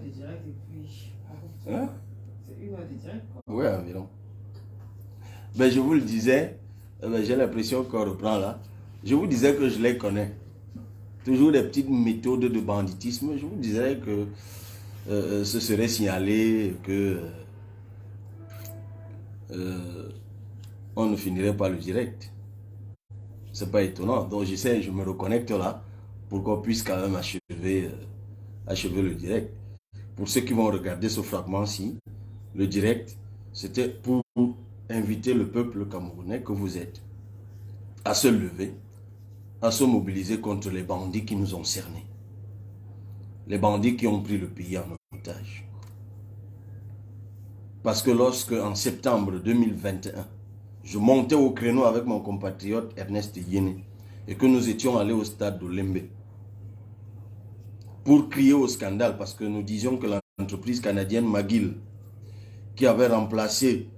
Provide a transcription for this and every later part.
de direct et puis... Hein? C'est 1 heure de direct, quoi. Oui, environ. Ben, je vous le disais, j'ai l'impression qu'on reprend là. Je vous disais que je les connais. Toujours des petites méthodes de banditisme. Je vous disais que ce serait signalé que on ne finirait pas le direct. C'est pas étonnant. Donc j'essaie, je me reconnecte là pour qu'on puisse quand même achever le direct. Pour ceux qui vont regarder ce fragment-ci, le direct, c'était pour inviter le peuple camerounais que vous êtes à se lever, à se mobiliser contre les bandits qui nous ont cernés. Les bandits qui ont pris le pays en otage. Parce que lorsque, en septembre 2021, je montais au créneau avec mon compatriote Ernest Yéné et que nous étions allés au stade d'Olembe pour crier au scandale parce que nous disions que l'entreprise canadienne McGill, qui avait remplacé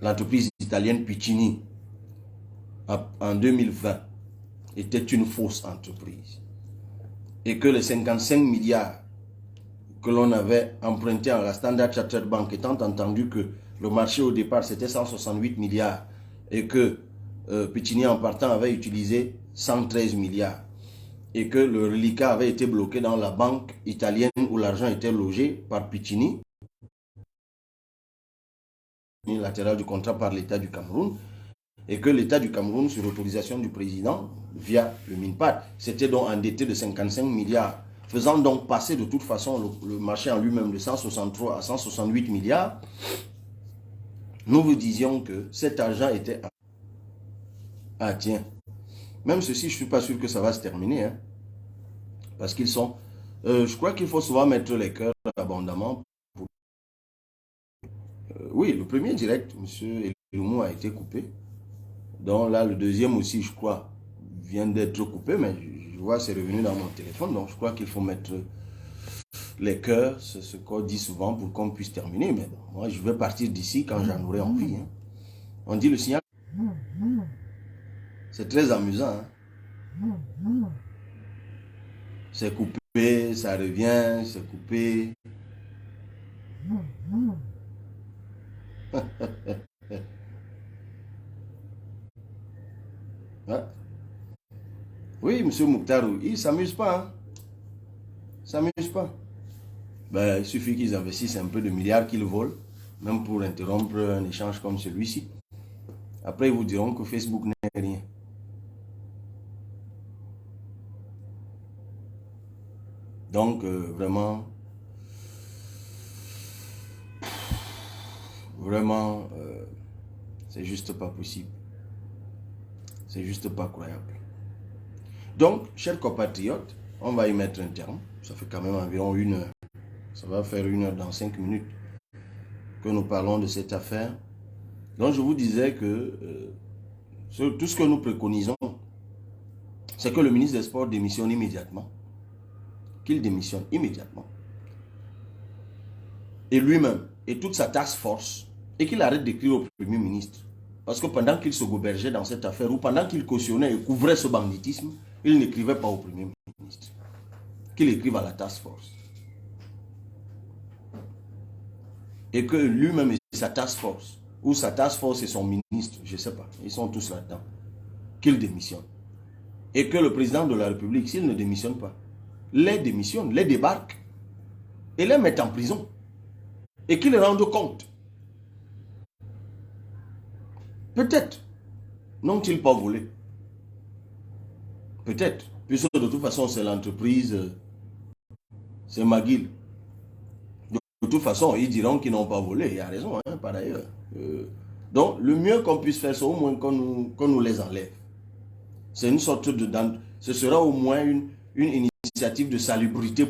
l'entreprise italienne Piccini en 2020, était une fausse entreprise. Et que les 55 milliards que l'on avait emprunté à la Standard Chartered Bank, étant entendu que le marché au départ c'était 168 milliards et que Piccini en partant avait utilisé 113 milliards et que le reliquat avait été bloqué dans la banque italienne où l'argent était logé par Piccini, unilatéral du contrat par l'État du Cameroun, et que l'État du Cameroun, sur autorisation du président, via le MINPAD, s'était donc endetté de 55 milliards, faisant donc passer de toute façon le marché en lui-même de 163 à 168 milliards. Nous vous disions que cet argent était... Ah tiens, même ceci, je ne suis pas sûr que ça va se terminer, hein, parce qu'ils sont... je crois qu'il faut souvent mettre les cœurs abondamment. Oui, le premier direct, M. Eloumou, a été coupé. Donc là, le deuxième aussi, je crois, vient d'être coupé, mais je vois c'est revenu dans mon téléphone. Donc je crois qu'il faut mettre les cœurs, c'est ce qu'on dit souvent pour qu'on puisse terminer. Mais bon, moi, je vais partir d'ici quand j'en aurai envie. Hein. On dit le signal. C'est très amusant. Hein. C'est coupé, ça revient, c'est coupé. Hein? Oui, M. Mouktarou, il ne s'amuse pas. Hein. Il ne s'amuse pas. Ben, il suffit qu'ils investissent un peu de milliards qu'ils volent, même pour interrompre un échange comme celui-ci. Après, ils vous diront que Facebook n'est rien. Donc, vraiment, c'est juste pas possible. C'est juste pas croyable. Donc, chers compatriotes, on va y mettre un terme. Ça fait quand même environ 1 heure. Ça va faire 1 heure dans 5 minutes que nous parlons de cette affaire. Donc, je vous disais que tout ce que nous préconisons, c'est que le ministre des Sports démissionne immédiatement. Qu'il démissionne immédiatement. Et lui-même, et toute sa task force, et qu'il arrête d'écrire au Premier ministre. Parce que pendant qu'il se gobergeait dans cette affaire, ou pendant qu'il cautionnait et couvrait ce banditisme, il n'écrivait pas au Premier ministre. Qu'il écrive à la task force. Et que lui-même et sa task force, ou sa task force et son ministre, je ne sais pas, ils sont tous là-dedans, qu'il démissionne. Et que le président de la République, s'il ne démissionne pas, les démissionne, les débarque et les met en prison. Et qu'il rende compte. Peut-être n'ont-ils pas volé. Peut-être. Puisque de toute façon, c'est l'entreprise, c'est McGill. De toute façon, ils diront qu'ils n'ont pas volé. Il y a raison, hein, par ailleurs. Donc, le mieux qu'on puisse faire, c'est au moins qu'on nous les enlève. C'est une sorte de... ce sera au moins une initiative de salubrité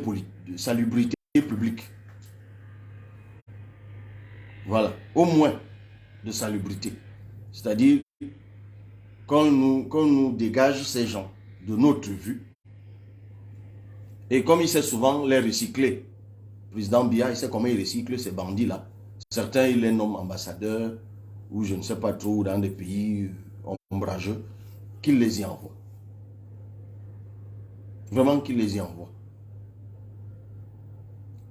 publique. Voilà. Au moins de salubrité. C'est-à-dire qu'on nous dégage ces gens de notre vue. Et comme il sait souvent les recycler, le président Biya, il sait comment il recycle ces bandits-là. Certains, il les nomme ambassadeurs, ou je ne sais pas trop, dans des pays ombrageux, qu'il les y envoie. Vraiment qu'il les y envoie.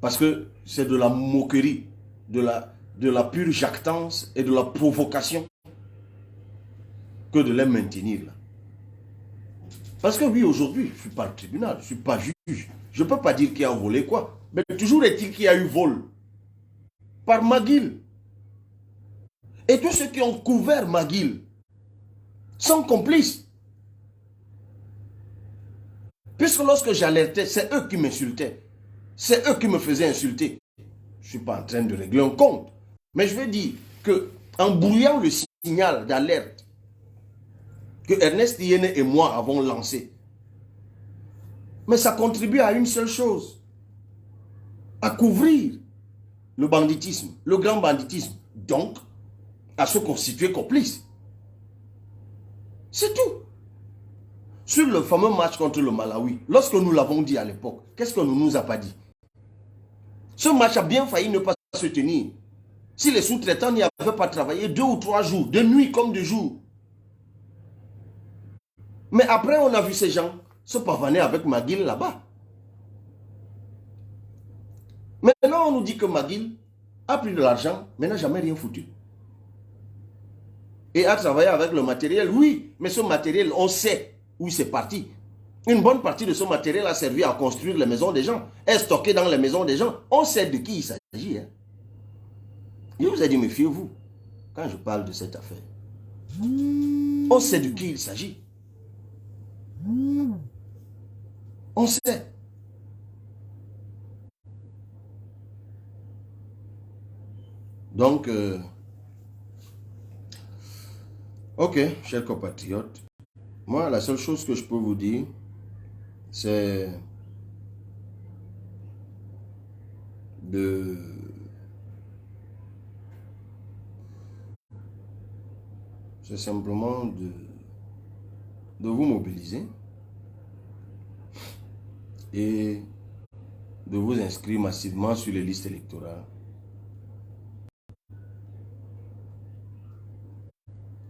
Parce que c'est de la moquerie, de la pure jactance et de la provocation que de les maintenir là. Parce que oui, aujourd'hui, je ne suis pas le tribunal, je ne suis pas juge. Je ne peux pas dire qu'il y a volé quoi. Mais toujours est-il qu'il y a eu vol par McGill. Et tous ceux qui ont couvert McGill sont complices. Puisque lorsque j'alertais, c'est eux qui m'insultaient. C'est eux qui me faisaient insulter. Je ne suis pas en train de régler un compte. Mais je veux dire qu'en brouillant le signal d'alerte que Ernest Yene et moi avons lancé, mais ça contribue à une seule chose, à couvrir le banditisme, le grand banditisme, donc à se constituer complice. C'est tout. Sur le fameux match contre le Malawi, lorsque nous l'avons dit à l'époque, qu'est-ce qu'on ne nous a pas dit? Ce match a bien failli ne pas se tenir. Si les sous-traitants n'y avaient pas travaillé 2 ou 3 jours, de nuit comme de jour. Mais après, on a vu ces gens se pavaner avec McGill là-bas. Maintenant, on nous dit que McGill a pris de l'argent, mais n'a jamais rien foutu. Et a travaillé avec le matériel, oui, mais ce matériel, on sait où c'est parti. Une bonne partie de ce matériel a servi à construire les maisons des gens, est stocké dans les maisons des gens. On sait de qui il s'agit. Hein. Je vous ai dit, méfiez-vous, quand je parle de cette affaire. On sait de qui il s'agit. On sait. Donc, ok, chers compatriotes, moi, la seule chose que je peux vous dire, c'est simplement de vous mobiliser et de vous inscrire massivement sur les listes électorales.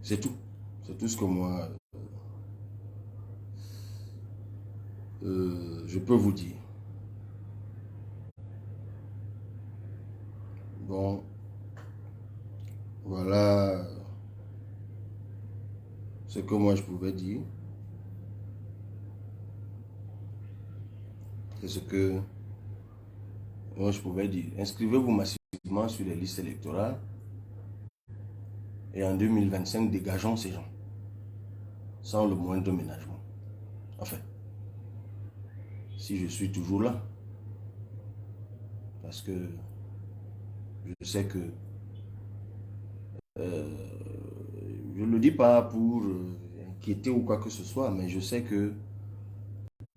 C'est tout. C'est tout ce que moi, je peux vous dire. Bon, voilà ce que moi je pouvais dire. C'est ce que moi je pouvais dire. Inscrivez-vous massivement sur les listes électorales. Et en 2025, dégageons ces gens. Sans le moindre ménagement. Enfin, si je suis toujours là. Parce que je sais que je ne le dis pas pour inquiéter ou quoi que ce soit, mais je sais que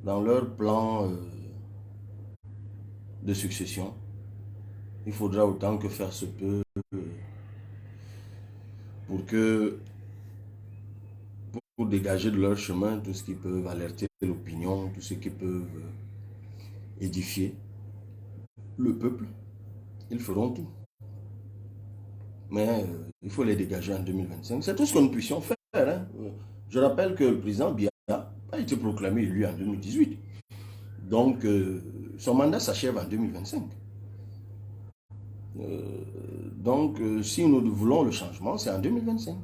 dans leur plan de succession, il faudra autant que faire se peut pour dégager de leur chemin tout ce qui peut alerter l'opinion, tout ce qui peut édifier le peuple. Ils feront tout. Mais il faut les dégager en 2025. C'est tout ce que nous puissions faire. Hein. Je rappelle que le président Biya a été proclamé élu en 2018. Donc, son mandat s'achève en 2025. Donc, si nous voulons le changement, c'est en 2025.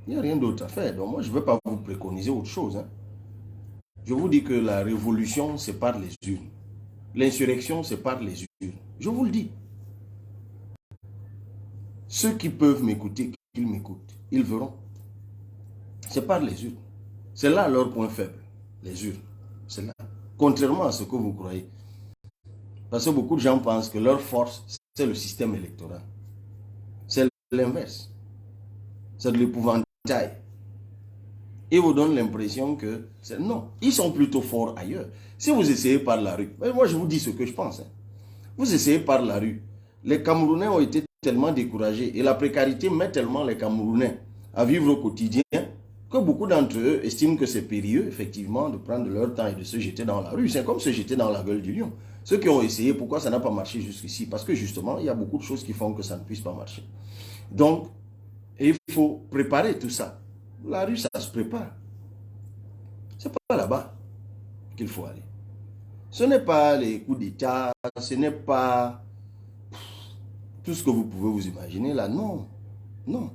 Il n'y a rien d'autre à faire. Donc, moi, je ne veux pas vous préconiser autre chose. Hein. Je vous dis que la révolution, c'est par les urnes. L'insurrection, c'est par les urnes. Je vous le dis. Ceux qui peuvent m'écouter, qu'ils m'écoutent. Ils verront. C'est par les urnes. C'est là leur point faible. Les urnes. C'est là. Contrairement à ce que vous croyez. Parce que beaucoup de gens pensent que leur force, c'est le système électoral. C'est l'inverse. C'est de l'épouvantail. Ils vous donnent l'impression que... Non, ils sont plutôt forts ailleurs. Si vous essayez par la rue, moi je vous dis ce que je pense. Hein. Vous essayez par la rue. Les Camerounais ont été tellement découragés et la précarité met tellement les Camerounais à vivre au quotidien que beaucoup d'entre eux estiment que c'est périlleux, effectivement, de prendre leur temps et de se jeter dans la rue. C'est comme se jeter dans la gueule du lion. Ceux qui ont essayé, pourquoi ça n'a pas marché jusqu'ici? Parce que justement, il y a beaucoup de choses qui font que ça ne puisse pas marcher. Donc, il faut préparer tout ça. La rue, ça se prépare. C'est pas là-bas qu'il faut aller. Ce n'est pas les coups d'État, ce n'est pas tout ce que vous pouvez vous imaginer là. Non, non.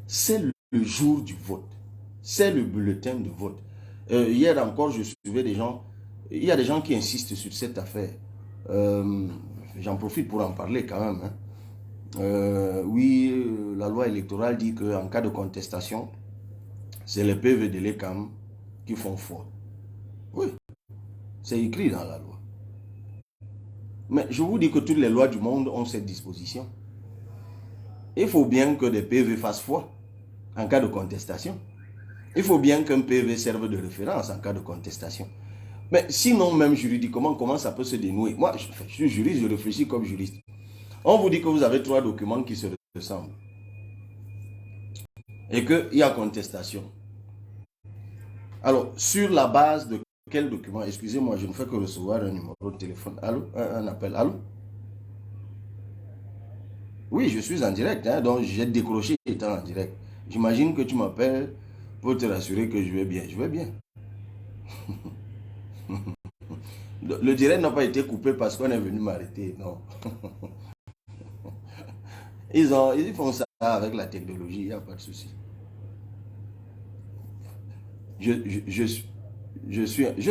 C'est le jour du vote. C'est le bulletin de vote. Hier encore, je suivais des gens. Il y a des gens qui insistent sur cette affaire. J'en profite pour en parler quand même. Hein. Oui, la loi électorale dit qu'en cas de contestation, c'est les PV de l'ECAM qui font foi. Oui, c'est écrit dans la loi. Mais je vous dis que toutes les lois du monde ont cette disposition. Il faut bien que des PV fassent foi en cas de contestation. Il faut bien qu'un PV serve de référence en cas de contestation. Mais sinon, même juridiquement, comment ça peut se dénouer? Moi, je suis juriste, je réfléchis comme juriste. On vous dit que vous avez 3 documents qui se ressemblent et qu'il y a contestation. Alors, sur la base de quel document? Excusez-moi, je ne fais que recevoir un numéro de téléphone. Allô? Un appel. Allô? Oui, je suis en direct, hein, donc j'ai décroché étant en direct. J'imagine que tu m'appelles pour te rassurer que je vais bien. Je vais bien. Le direct n'a pas été coupé parce qu'on est venu m'arrêter, non. Ils font ça avec la technologie, il n'y a pas de souci. Je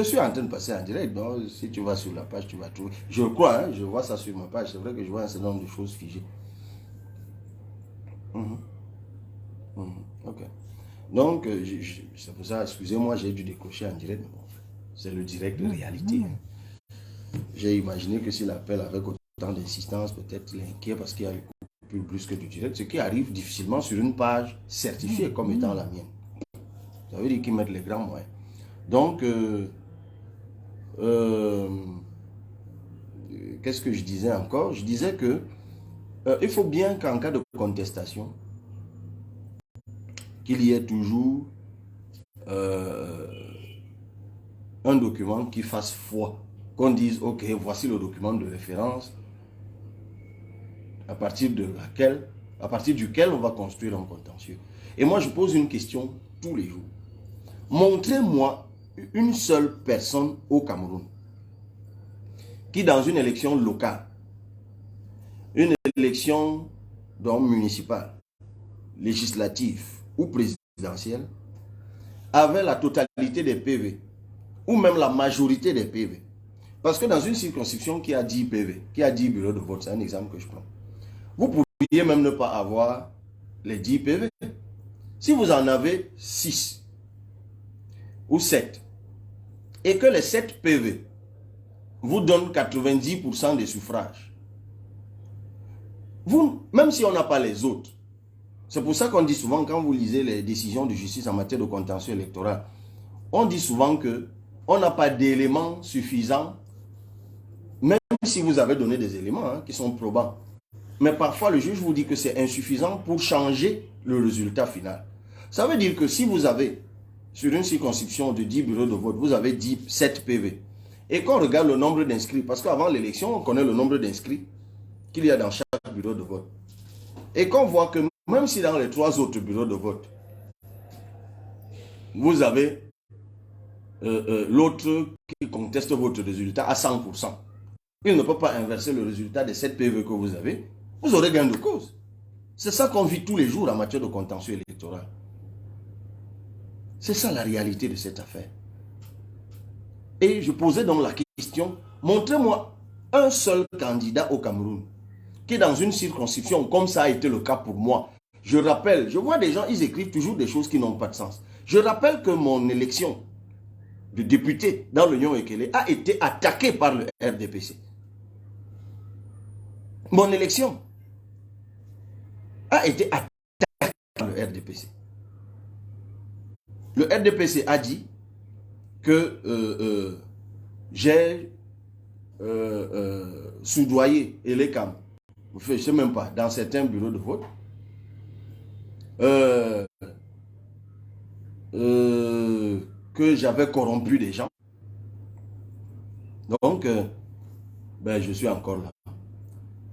suis en train de passer en direct, donc si tu vas sur la page, tu vas trouver. Je crois, hein, je vois ça sur ma page, c'est vrai que je vois un certain nombre de choses figées. Ok. Donc, c'est pour ça, excusez-moi, j'ai dû décrocher en direct. Bon, c'est le direct de réalité. J'ai imaginé que si l'appel avec autant d'insistance, peut-être il est inquiet parce qu'il y a le coupure plus que du direct, ce qui arrive difficilement sur une page certifiée comme étant la mienne. Ça veut dire qu'ils mettent les grands moyens. Donc, qu'est-ce que je disais encore? Je disais que il faut bien qu'en cas de contestation, qu'il y ait toujours un document qui fasse foi. Qu'on dise, ok, voici le document de référence à partir duquel on va construire un contentieux. Et moi, je pose une question tous les jours. Montrez-moi une seule personne au Cameroun qui, dans une élection locale, une élection municipale, législative ou présidentielle, avait la totalité des PV ou même la majorité des PV. Parce que dans une circonscription qui a 10 PV, qui a 10 bureaux de vote, c'est un exemple que je prends, vous pourriez même ne pas avoir les 10 PV. Si vous en avez 6 ou 7, et que les 7 PV vous donnent 90% des suffrages, vous, même si on n'a pas les autres, c'est pour ça qu'on dit souvent, quand vous lisez les décisions de justice en matière de contentieux électoral, on dit souvent qu'on n'a pas d'éléments suffisants, même si vous avez donné des éléments qui sont probants. Mais parfois, le juge vous dit que c'est insuffisant pour changer le résultat final. Ça veut dire que si vous avez, sur une circonscription de 10 bureaux de vote, vous avez 7 PV, et qu'on regarde le nombre d'inscrits, parce qu'avant l'élection, on connaît le nombre d'inscrits qu'il y a dans chaque bureau de vote, et qu'on voit que même si dans les 3 autres bureaux de vote, vous avez l'autre qui conteste votre résultat à 100%, il ne peut pas inverser le résultat des 7 PV que vous avez, vous aurez gain de cause. C'est ça qu'on vit tous les jours en matière de contentieux électoral. C'est ça la réalité de cette affaire. Et je posais donc la question, montrez-moi un seul candidat au Cameroun qui est dans une circonscription, comme ça a été le cas pour moi. Je rappelle, je vois des gens, ils écrivent toujours des choses qui n'ont pas de sens. Je rappelle que mon élection de député dans l'Union Ekele a été attaquée par le RDPC. Mon élection a été attaquée par le RDPC. Le RDPC a dit que j'ai soudoyé Elekam, je ne sais même pas, dans certains bureaux de vote, que j'avais corrompu des gens. Donc, je suis encore là.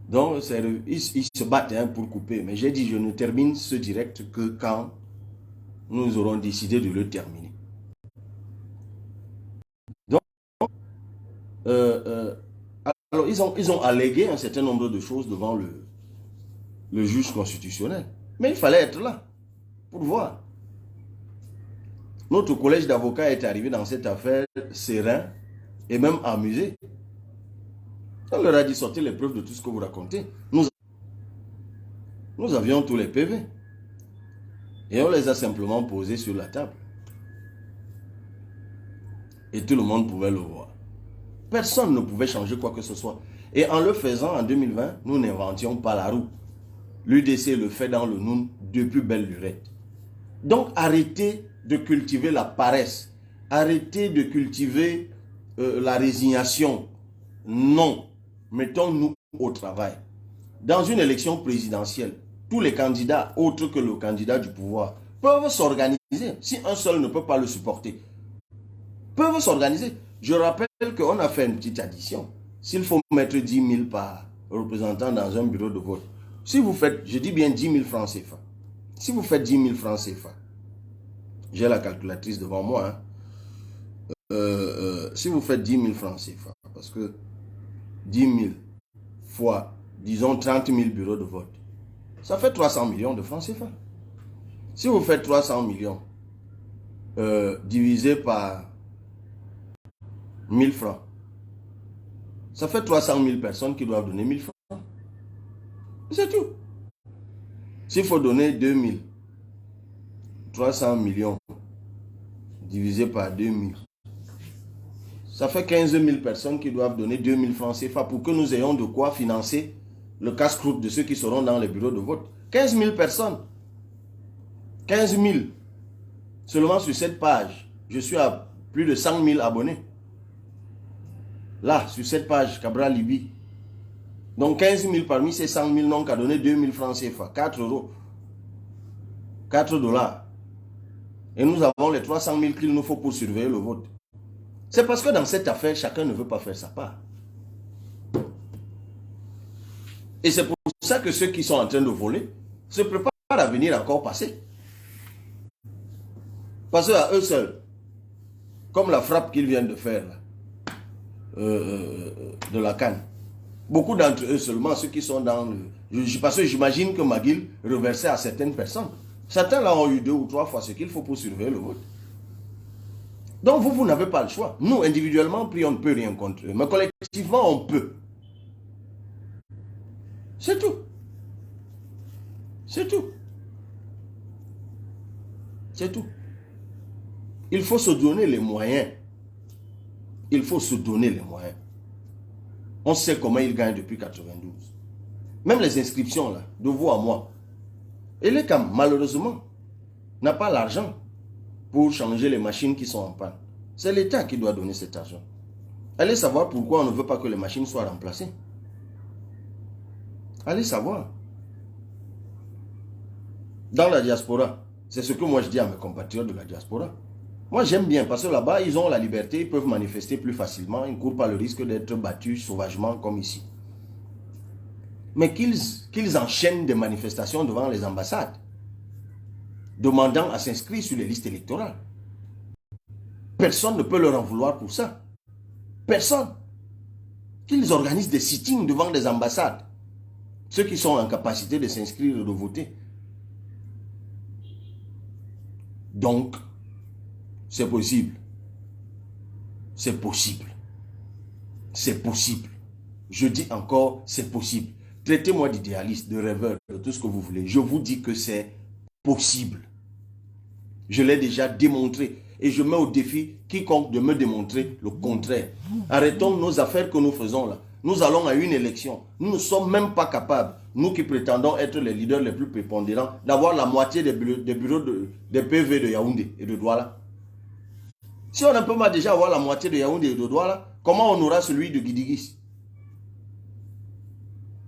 Donc, ils se battent pour couper. Mais j'ai dit, je ne termine ce direct que quand nous aurons décidé de le terminer. Donc, Alors, ils ont allégué un certain nombre de choses devant le juge constitutionnel. Mais il fallait être là pour voir. Notre collège d'avocats est arrivé dans cette affaire serein et même amusé. On leur a dit sortez les preuves de tout ce que vous racontez. Nous avions tous les PV. Et on les a simplement posés sur la table. Et tout le monde pouvait le voir. Personne ne pouvait changer quoi que ce soit. Et en le faisant en 2020, nous n'inventions pas la roue. L'UDC le fait dans le Noun depuis belle lurette. Donc arrêtez de cultiver la paresse. Arrêtez de cultiver la résignation. Non. Mettons-nous au travail. Dans une élection présidentielle, tous les candidats, autres que le candidat du pouvoir, peuvent s'organiser. Si un seul ne peut pas le supporter, peuvent s'organiser. Je rappelle qu'on a fait une petite addition. S'il faut mettre 10 000 par représentant dans un bureau de vote, si vous faites, je dis bien 10 000 francs CFA, si vous faites 10 000 francs CFA, j'ai la calculatrice devant moi, si vous faites 10 000 francs CFA, parce que 10 000 fois, disons 30 000 bureaux de vote, ça fait 300 millions de francs CFA. Si vous faites 300 millions divisé par 1000 francs, ça fait 300 000 personnes qui doivent donner 1000 francs. C'est tout. S'il faut donner 2000, 300 millions divisé par 2000, ça fait 15 000 personnes qui doivent donner 2000 francs CFA pour que nous ayons de quoi financer le casse-croûte de ceux qui seront dans les bureaux de vote. 15 000 personnes. 15 000. Seulement sur cette page, je suis à plus de 100 000 abonnés. Là, sur cette page, Cabral Libye. Donc 15 000 parmi ces 100 000 n'ont qu'à donner 2000 francs CFA, 4 euros, 4 dollars. Et nous avons les 300 000 qu'il nous faut pour surveiller le vote. C'est parce que dans cette affaire, chacun ne veut pas faire sa part. Et c'est pour ça que ceux qui sont en train de voler se préparent à venir encore passer. Parce qu'à eux seuls, comme la frappe qu'ils viennent de faire, là, de la canne, beaucoup d'entre eux seulement, ceux qui sont dans le... Parce que j'imagine que McGill reversait à certaines personnes. Certains là ont eu 2 ou 3 fois ce qu'il faut pour surveiller le vote. Donc vous n'avez pas le choix. Nous, individuellement, puis on ne peut rien contre eux. Mais collectivement, on peut. C'est tout. C'est tout. C'est tout. Il faut se donner les moyens. Il faut se donner les moyens. On sait comment ils gagnent depuis 92. Même les inscriptions, là, de vous à moi. Et les CAM, malheureusement, n'a pas l'argent pour changer les machines qui sont en panne. C'est l'État qui doit donner cet argent. Allez savoir pourquoi on ne veut pas que les machines soient remplacées. Allez savoir. Dans la diaspora, c'est ce que moi je dis à mes compatriotes de la diaspora. Moi j'aime bien parce que là-bas ils ont la liberté, ils peuvent manifester plus facilement, ils ne courent pas le risque d'être battus sauvagement comme ici. Mais qu'ils enchaînent des manifestations devant les ambassades, demandant à s'inscrire sur les listes électorales. Personne ne peut leur en vouloir pour ça. Personne. Qu'ils organisent des sittings devant des ambassades. Ceux qui sont en capacité de s'inscrire et de voter. Donc, c'est possible. C'est possible. C'est possible. Je dis encore, c'est possible. Traitez-moi d'idéaliste, de rêveur, de tout ce que vous voulez. Je vous dis que c'est possible. Je l'ai déjà démontré. Et je mets au défi quiconque de me démontrer le contraire. Arrêtons nos affaires que nous faisons là. Nous allons à une élection. Nous ne sommes même pas capables, nous qui prétendons être les leaders les plus prépondérants, d'avoir la moitié des bureaux des PV de Yaoundé et de Douala. Si on ne peut pas déjà avoir la moitié de Yaoundé et de Douala, comment on aura celui de Guidigis?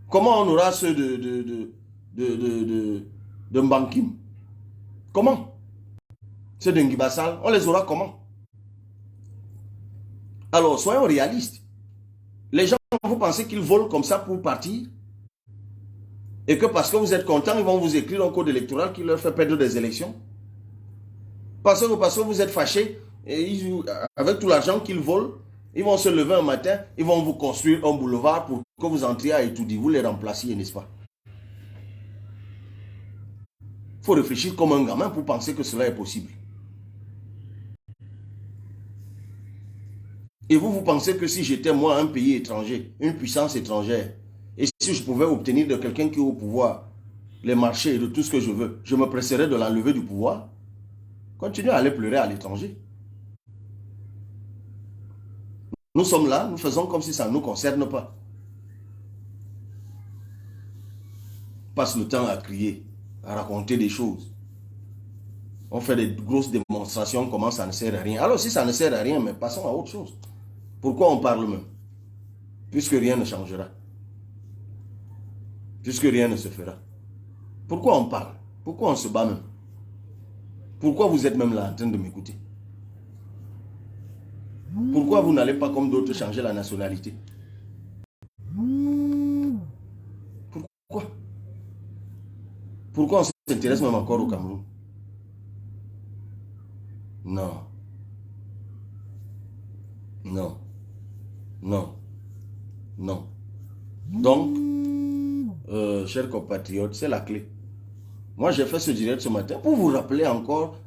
Comment on aura ceux de Mbankim? Comment? Ceux de Nguibassal, on les aura comment? Alors, soyons réalistes. Les gens, vous pensez qu'ils volent comme ça pour partir? Et que parce que vous êtes content, ils vont vous écrire un code électoral qui leur fait perdre des élections? Parce que vous êtes fâché, et avec tout l'argent qu'ils volent, Ils vont se lever un matin, ils vont vous construire un boulevard pour que vous entriez à Etoudi, vous les remplaciez, n'est-ce pas? Il faut réfléchir comme un gamin pour penser que cela est possible. Et vous pensez que si j'étais moi un pays étranger, une puissance étrangère, et si je pouvais obtenir de quelqu'un qui est au pouvoir les marchés et de tout ce que je veux, je me presserais de l'enlever du pouvoir? Continuez à aller pleurer à l'étranger. Nous sommes là, nous faisons comme si ça ne nous concerne pas. On passe le temps à crier, à raconter des choses. On fait des grosses démonstrations, comment ça ne sert à rien. Alors si ça ne sert à rien, mais passons à autre chose. Pourquoi on parle même? Puisque rien ne changera. Puisque rien ne se fera. Pourquoi on parle? Pourquoi on se bat même? Pourquoi vous êtes même là en train de m'écouter? Pourquoi vous n'allez pas comme d'autres changer la nationalité? Pourquoi? Pourquoi on s'intéresse même encore au Cameroun? Non. Non. Non. Non. Donc, chers compatriotes, c'est la clé. Moi, j'ai fait ce direct ce matin pour vous rappeler encore,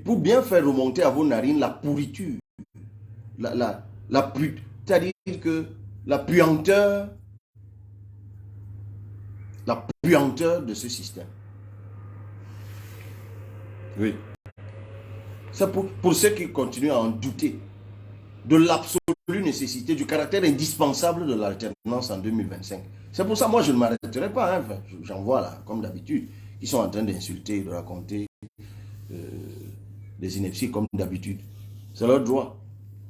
pour bien faire remonter à vos narines la pourriture, c'est-à-dire que la puanteur de ce système. Oui. C'est pour ceux qui continuent à en douter de l'absolue nécessité, du caractère indispensable de l'alternance en 2025. C'est pour ça, moi, je ne m'arrêterai pas. Hein. J'en vois là, comme d'habitude, qui sont en train d'insulter, de raconter des inepties comme d'habitude. C'est leur droit.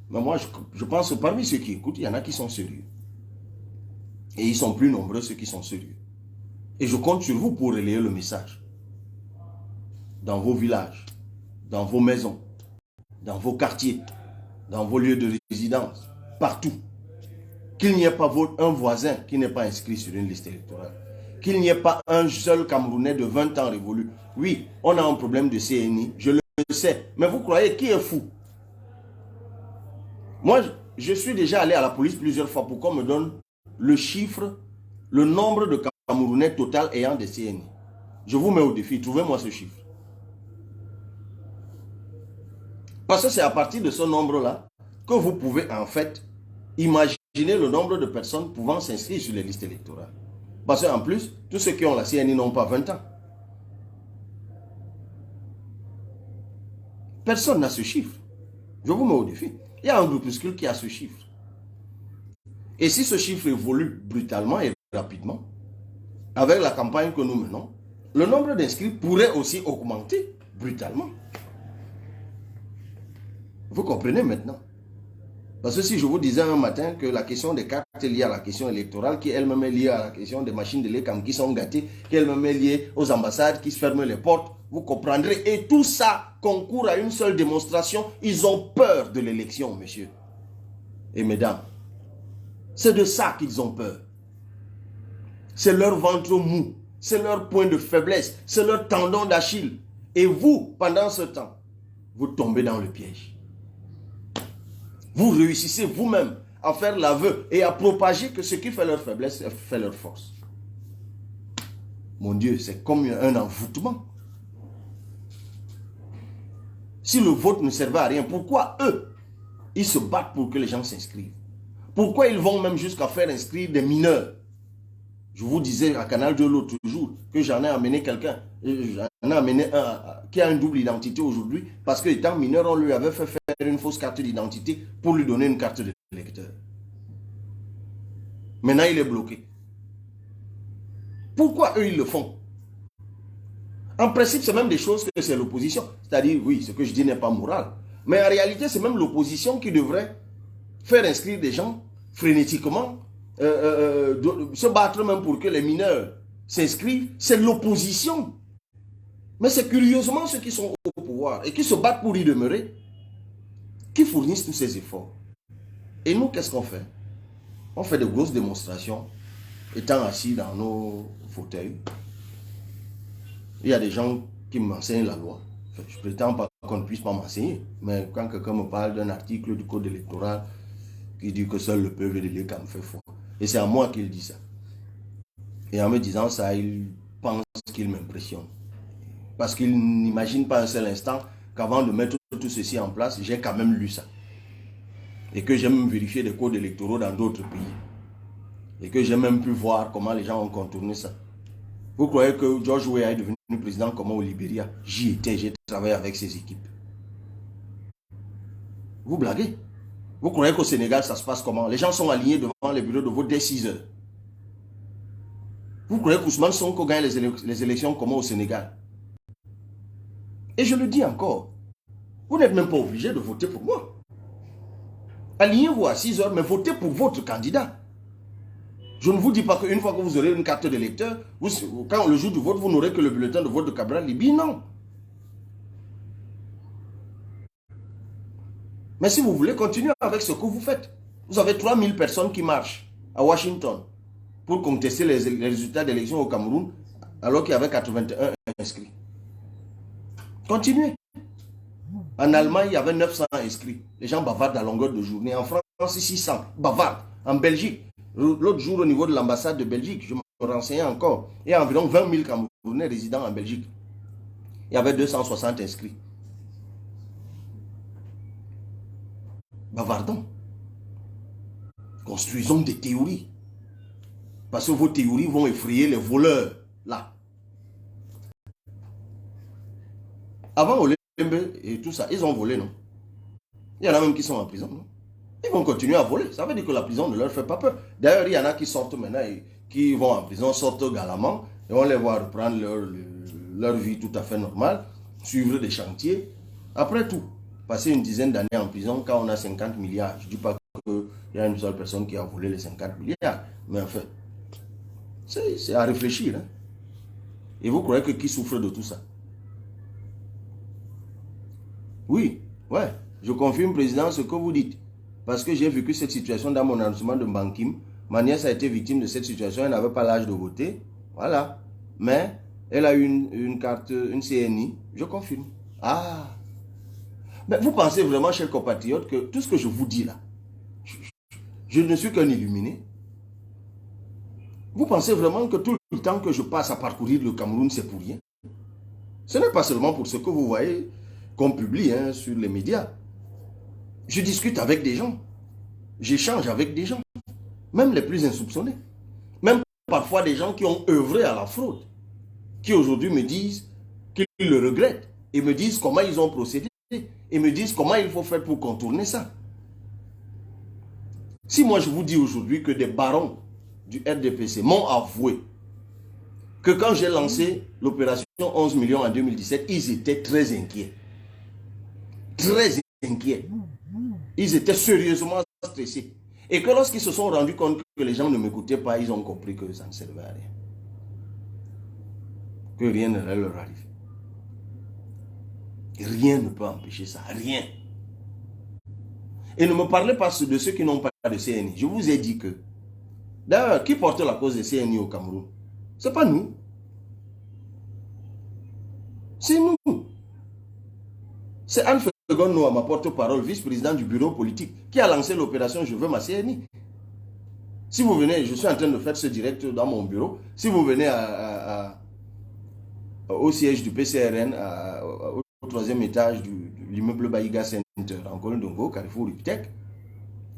Mais moi, je pense que parmi ceux qui écoutent, il y en a qui sont sérieux. Et ils sont plus nombreux, ceux qui sont sérieux. Et je compte sur vous pour relayer le message. Dans vos villages, dans vos maisons, dans vos quartiers, dans vos lieux de résidence, partout. Qu'il n'y ait pas un voisin qui n'est pas inscrit sur une liste électorale. Qu'il n'y ait pas un seul Camerounais de 20 ans révolu. Oui, on a un problème de CNI, je le sais. Mais vous croyez qui est fou? Moi, je suis déjà allé à la police plusieurs fois pour qu'on me donne le chiffre, le nombre de Camerounais total ayant des CNI. Je vous mets au défi, trouvez-moi ce chiffre. Parce que c'est à partir de ce nombre-là que vous pouvez en fait imaginer le nombre de personnes pouvant s'inscrire sur les listes électorales. Parce qu'en plus, tous ceux qui ont la CNI n'ont pas 20 ans. Personne n'a ce chiffre. Je vous mets au défi. Il y a un groupuscule qui a ce chiffre. Et si ce chiffre évolue brutalement et rapidement, avec la campagne que nous menons, le nombre d'inscrits pourrait aussi augmenter brutalement. Vous comprenez maintenant? Parce que si je vous disais un matin que la question des cartes est liée à la question électorale, qui elle-même est liée à la question des machines de l'ECAM qui sont gâtées, qui elle-même est liée aux ambassades qui se ferment les portes, vous comprendrez. Et tout ça concourt à une seule démonstration. Ils ont peur de l'élection, messieurs et mesdames. C'est de ça qu'ils ont peur. C'est leur ventre mou, c'est leur point de faiblesse, c'est leur tendon d'Achille. Et vous, pendant ce temps, vous tombez dans le piège. Vous réussissez vous-même à faire l'aveu et à propager que ce qui fait leur faiblesse fait leur force. Mon Dieu, c'est comme un envoûtement. Si le vote ne servait à rien, pourquoi eux, ils se battent pour que les gens s'inscrivent? Pourquoi ils vont même jusqu'à faire inscrire des mineurs? Je vous disais à Canal de l'autre jour que j'en ai amené quelqu'un. J'en ai amené un qui a une double identité aujourd'hui parce qu'étant mineur, on lui avait fait faire une fausse carte d'identité pour lui donner une carte de lecteur. Maintenant, il est bloqué. Pourquoi eux, ils le font? En principe, c'est même des choses que c'est l'opposition. C'est-à-dire, oui, ce que je dis n'est pas moral. Mais en réalité, c'est même l'opposition qui devrait faire inscrire des gens frénétiquement, se battre même pour que les mineurs s'inscrivent. C'est l'opposition. Mais c'est curieusement ceux qui sont au pouvoir et qui se battent pour y demeurer, qui fournissent tous ces efforts. Et nous, qu'est-ce qu'on fait? On fait de grosses démonstrations, étant assis dans nos fauteuils. Il y a des gens qui m'enseignent la loi. Enfin, je prétends pas qu'on ne puisse pas m'enseigner. Mais quand quelqu'un me parle d'un article du code électoral qui dit que seul le peuple de l'État me fait faux. Et c'est à moi qu'il dit ça. Et en me disant ça, il pense qu'il m'impressionne. Parce qu'il n'imagine pas un seul instant qu'avant de mettre tout ceci en place, j'ai quand même lu ça. Et que j'ai même vérifié des codes électoraux dans d'autres pays. Et que j'ai même pu voir comment les gens ont contourné ça. Vous croyez que George Weah est devenu président comment au Libéria? J'y étais, j'ai travaillé avec ses équipes. Vous blaguez? Vous croyez qu'au Sénégal, ça se passe comment? Les gens sont alignés devant les bureaux de vote dès 6 heures. Vous croyez qu'Ousmane Sonko gagne les élections comment au Sénégal? Et je le dis encore, vous n'êtes même pas obligé de voter pour moi. Alignez-vous à 6 heures, mais votez pour votre candidat. Je ne vous dis pas qu'une fois que vous aurez une carte d'électeur, quand le jour du vote, vous n'aurez que le bulletin de vote de Cabral Libi. Non. Mais si vous voulez continuer avec ce que vous faites, vous avez 3000 personnes qui marchent à Washington pour contester les résultats d'élection au Cameroun, alors qu'il y avait 81 inscrits. Continuez. En Allemagne, il y avait 900 inscrits. Les gens bavardent à longueur de journée. En France, 600 bavardent. En Belgique, l'autre jour au niveau de l'ambassade de Belgique, je me renseignais encore, il y a environ 20 000 Camerounais résidant en Belgique. Il y avait 260 inscrits. Bavardons. Construisons des théories. Parce que vos théories vont effrayer les voleurs, là. Avant Olembe et tout ça, ils ont volé, non? Il y en a même qui sont en prison, non? Ils vont continuer à voler. Ça veut dire que la prison ne leur fait pas peur. D'ailleurs, il y en a qui sortent maintenant et qui vont en prison, sortent galamment, et on les voit reprendre leur vie tout à fait normale, suivre des chantiers. Après tout, passer une dizaine d'années en prison quand on a 50 milliards. Je ne dis pas qu'il y a une seule personne qui a volé les 50 milliards, mais en fait, c'est à réfléchir. Hein? Et vous croyez que qui souffre de tout ça? Oui, ouais, je confirme, président, ce que vous dites. Parce que j'ai vécu cette situation dans mon arrondissement de Bankim. Ma nièce a été victime de cette situation, elle n'avait pas l'âge de voter. Voilà. Mais elle a eu une carte, une CNI, je confirme. Ah. Mais vous pensez vraiment, chers compatriotes, que tout ce que je vous dis là, je ne suis qu'un illuminé? Vous pensez vraiment que tout le temps que je passe à parcourir le Cameroun, c'est pour rien? Ce n'est pas seulement pour ce que vous voyez qu'on publie hein, sur les médias. Je discute avec des gens. J'échange avec des gens. Même les plus insoupçonnés. Même parfois des gens qui ont œuvré à la fraude. Qui aujourd'hui me disent qu'ils le regrettent. Et me disent comment ils ont procédé. Et me disent comment il faut faire pour contourner ça. Si moi je vous dis aujourd'hui que des barons du RDPC m'ont avoué que quand j'ai lancé l'opération 11 millions en 2017, ils étaient très inquiets. Très inquiets. Ils étaient sérieusement stressés. Et que lorsqu'ils se sont rendus compte que les gens ne m'écoutaient pas, ils ont compris que ça ne servait à rien. Que rien ne leur arrive. Rien ne peut empêcher ça. Rien. Et ne me parlez pas de ceux qui n'ont pas de CNI. Je vous ai dit que, d'ailleurs, qui porte la cause des CNI au Cameroun? Ce n'est pas nous. C'est nous. C'est Anne Fegono, ma porte-parole, vice-président du bureau politique, qui a lancé l'opération Je veux ma CNI. Si vous venez, je suis en train de faire ce direct dans mon bureau, si vous venez au siège du PCRN, au troisième étage de l'immeuble Baïga Center, en Colindongo, Carrefour Iptec,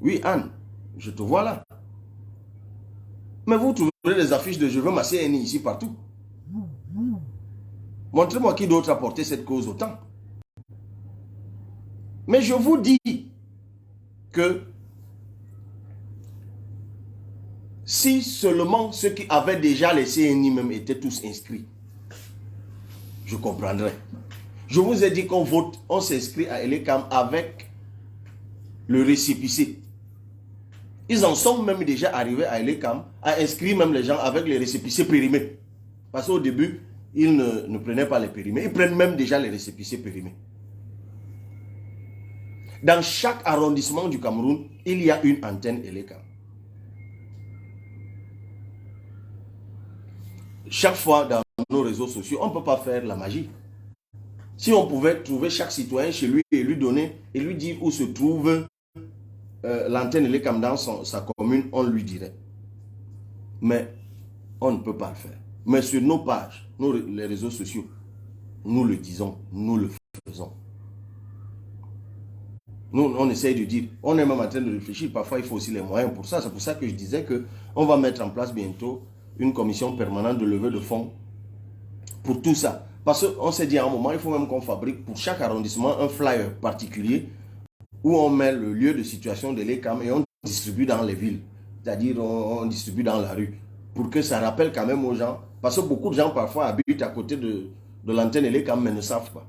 oui Anne, je te vois là. Mais vous trouverez des affiches de Je veux ma CNI ici partout. Montrez-moi qui d'autre a porté cette cause autant. Mais je vous dis que si seulement ceux qui avaient déjà les CNI même étaient tous inscrits, je comprendrais. Je vous ai dit qu'on vote, on s'inscrit à Elecam avec le récépissé. Ils en sont même déjà arrivés à Elecam à inscrire même les gens avec les récépissés périmés. Parce qu'au début, ils ne prenaient pas les périmés. Ils prennent même déjà les récépissés périmés. Dans chaque arrondissement du Cameroun, il y a une antenne Elecam. Chaque fois dans nos réseaux sociaux, on ne peut pas faire la magie. Si on pouvait trouver chaque citoyen chez lui et lui donner, et lui dire où se trouve l'antenne Elecam dans sa commune, on lui dirait. Mais on ne peut pas le faire. Mais sur nos pages, les réseaux sociaux, nous le disons, nous le faisons. Nous, on essaye de dire, on est même en train de réfléchir, parfois il faut aussi les moyens pour ça. C'est pour ça que je disais qu'on va mettre en place bientôt une commission permanente de levée de fonds pour tout ça. Parce qu'on s'est dit à un moment, il faut même qu'on fabrique pour chaque arrondissement un flyer particulier où on met le lieu de situation de l'ECAM et on distribue dans les villes. C'est-à-dire on distribue dans la rue. Pour que ça rappelle quand même aux gens. Parce que beaucoup de gens parfois habitent à côté de l'antenne l'ECAM mais ne savent pas.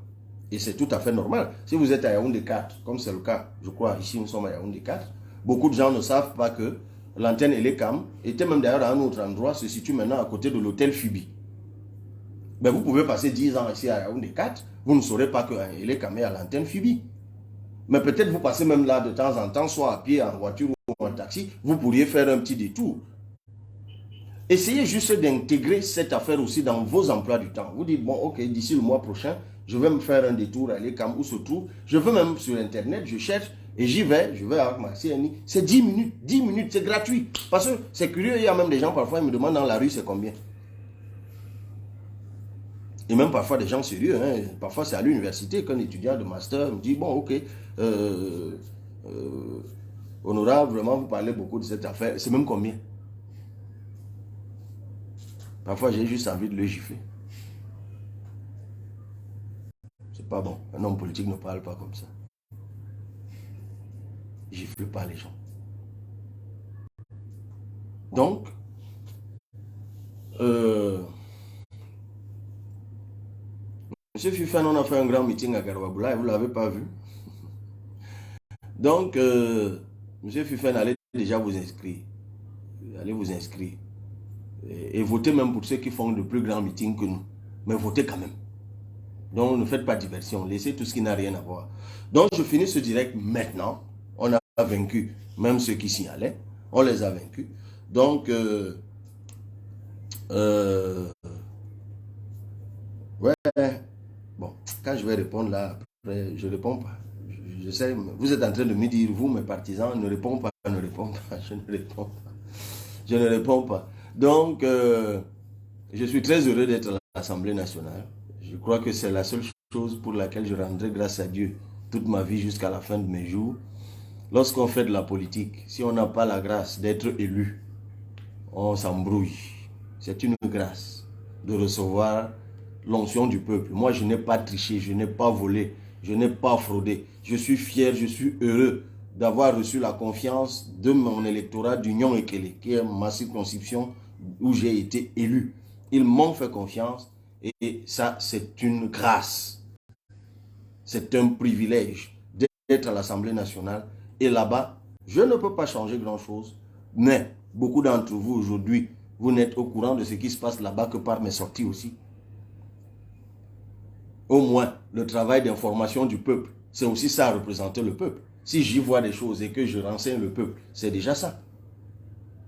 Et c'est tout à fait normal. Si vous êtes à Yaoundé 4, comme c'est le cas, je crois, ici nous sommes à Yaoundé 4, beaucoup de gens ne savent pas que l'antenne Elecam était même d'ailleurs à un autre endroit, se situe maintenant à côté de l'hôtel Fibi. Mais vous pouvez passer 10 ans ici à Yaoundé 4, vous ne saurez pas que Elecam est à l'antenne Fibi. Mais peut-être vous passez même là de temps en temps, soit à pied, en voiture ou en taxi, vous pourriez faire un petit détour. Essayez juste d'intégrer cette affaire aussi dans vos emplois du temps. Vous dites, bon, ok, d'ici le mois prochain, je vais me faire un détour à l'ECAM où se trouve. Je vais même sur Internet, je cherche et j'y vais. Je vais avec ma CNI. C'est 10 minutes, c'est gratuit. Parce que c'est curieux, il y a même des gens, parfois, ils me demandent dans la rue, c'est combien. Et même parfois des gens sérieux. Hein. Parfois, c'est à l'université qu'un étudiant de master me dit, bon, ok, honorable, vraiment, vous parlez beaucoup de cette affaire. C'est même combien? Parfois, j'ai juste envie de le gifler. C'est pas bon. Un homme politique ne parle pas comme ça. Il gifle pas les gens. Donc, Monsieur Fufan, on a fait un grand meeting à Garouaboula et vous ne l'avez pas vu. Donc, Monsieur Fufan, allez déjà vous inscrire. Allez vous inscrire. Et votez même pour ceux qui font de plus grands meetings que nous. Mais votez quand même. Donc, ne faites pas diversion. Laissez tout ce qui n'a rien à voir. Donc, je finis ce direct maintenant. On a vaincu même ceux qui s'y allaient. On les a vaincus. Donc, ouais. Bon, quand je vais répondre là, après, je ne réponds pas. Je sais, vous êtes en train de me dire, vous, mes partisans, ne répondez pas, ne répondez pas. Je ne réponds pas. Je ne réponds pas. Donc, je suis très heureux d'être à l'Assemblée nationale. Je crois que c'est la seule chose pour laquelle je rendrai grâce à Dieu toute ma vie jusqu'à la fin de mes jours. Lorsqu'on fait de la politique, si on n'a pas la grâce d'être élu, on s'embrouille. C'est une grâce de recevoir l'onction du peuple. Moi, je n'ai pas triché, je n'ai pas volé, je n'ai pas fraudé. Je suis fier, je suis heureux d'avoir reçu la confiance de mon électorat d'Union Ekele, qui est ma circonscription où j'ai été élu. Ils m'ont fait confiance et ça, c'est une grâce. C'est un privilège d'être à l'Assemblée nationale. Et là-bas, je ne peux pas changer grand-chose, mais beaucoup d'entre vous aujourd'hui, vous n'êtes au courant de ce qui se passe là-bas que par mes sorties aussi. Au moins, le travail d'information du peuple, c'est aussi ça, représenter le peuple. Si j'y vois des choses et que je renseigne le peuple, c'est déjà ça.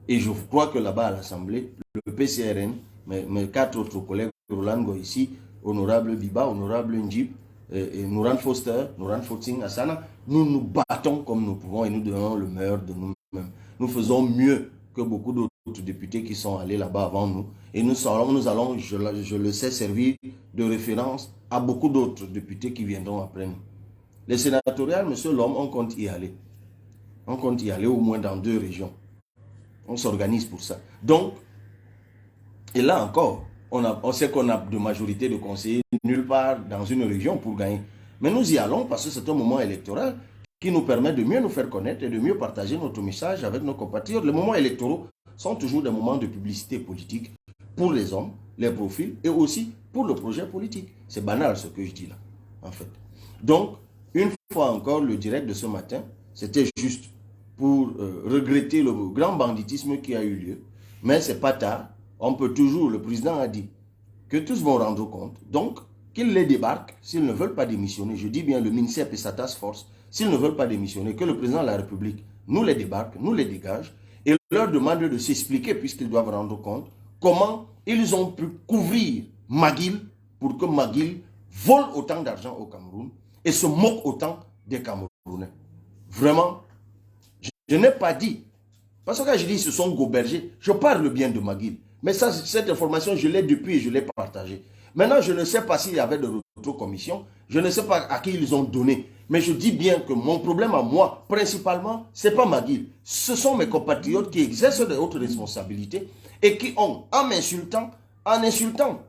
Et je crois que là-bas à l'Assemblée, le PCRN, mes 4 autres collègues, Roland Goïsi, Honorable Biba, Honorable Njib, et Nouran Foster, Nouran Foting, Asana, nous nous battons comme nous pouvons et nous donnons le meilleur de nous-mêmes. Nous faisons mieux que beaucoup d'autres députés qui sont allés là-bas avant nous. Et nous allons, je le sais, servir de référence à beaucoup d'autres députés qui viendront après nous. Les sénatoriales, monsieur l'homme, on compte y aller. On compte y aller au moins dans 2 régions. On s'organise pour ça. Donc, et là encore, on sait qu'on a de majorité de conseillers nulle part dans une région pour gagner. Mais nous y allons parce que c'est un moment électoral qui nous permet de mieux nous faire connaître et de mieux partager notre message avec nos compatriotes. Les moments électoraux sont toujours des moments de publicité politique pour les hommes, les profils et aussi pour le projet politique. C'est banal ce que je dis là, en fait. Donc, une fois encore, le direct de ce matin, c'était juste pour regretter le grand banditisme qui a eu lieu. Mais c'est pas tard. On peut toujours, le président a dit que tous vont rendre compte. Donc, qu'ils les débarquent s'ils ne veulent pas démissionner. Je dis bien le MINSEP et sa task force. S'ils ne veulent pas démissionner, que le président de la République nous les débarque, nous les dégage et leur demande de s'expliquer, puisqu'ils doivent rendre compte, comment ils ont pu couvrir McGill pour que McGill volent autant d'argent au Cameroun et se moquent autant des Camerounais. Vraiment, je n'ai pas dit. Parce que quand je dis ce sont gobergés, je parle bien de McGill. Mais ça, cette information, je l'ai depuis et je l'ai partagée. Maintenant, je ne sais pas s'il y avait de rétrocommission. Je ne sais pas à qui ils ont donné. Mais je dis bien que mon problème à moi, principalement, ce n'est pas McGill. Ce sont mes compatriotes qui exercent de hautes responsabilités et qui ont, en insultant,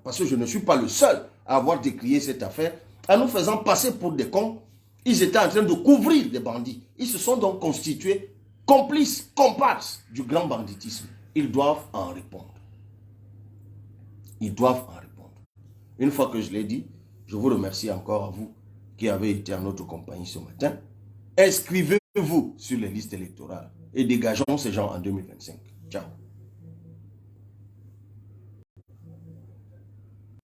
parce que je ne suis pas le seul à avoir décrié cette affaire, en nous faisant passer pour des cons, ils étaient en train de couvrir des bandits. Ils se sont donc constitués complices, comparses du grand banditisme. Ils doivent en répondre. Ils doivent en répondre. Une fois que je l'ai dit, je vous remercie encore à vous qui avez été en notre compagnie ce matin. Inscrivez-vous sur les listes électorales et dégageons ces gens en 2025. Ciao.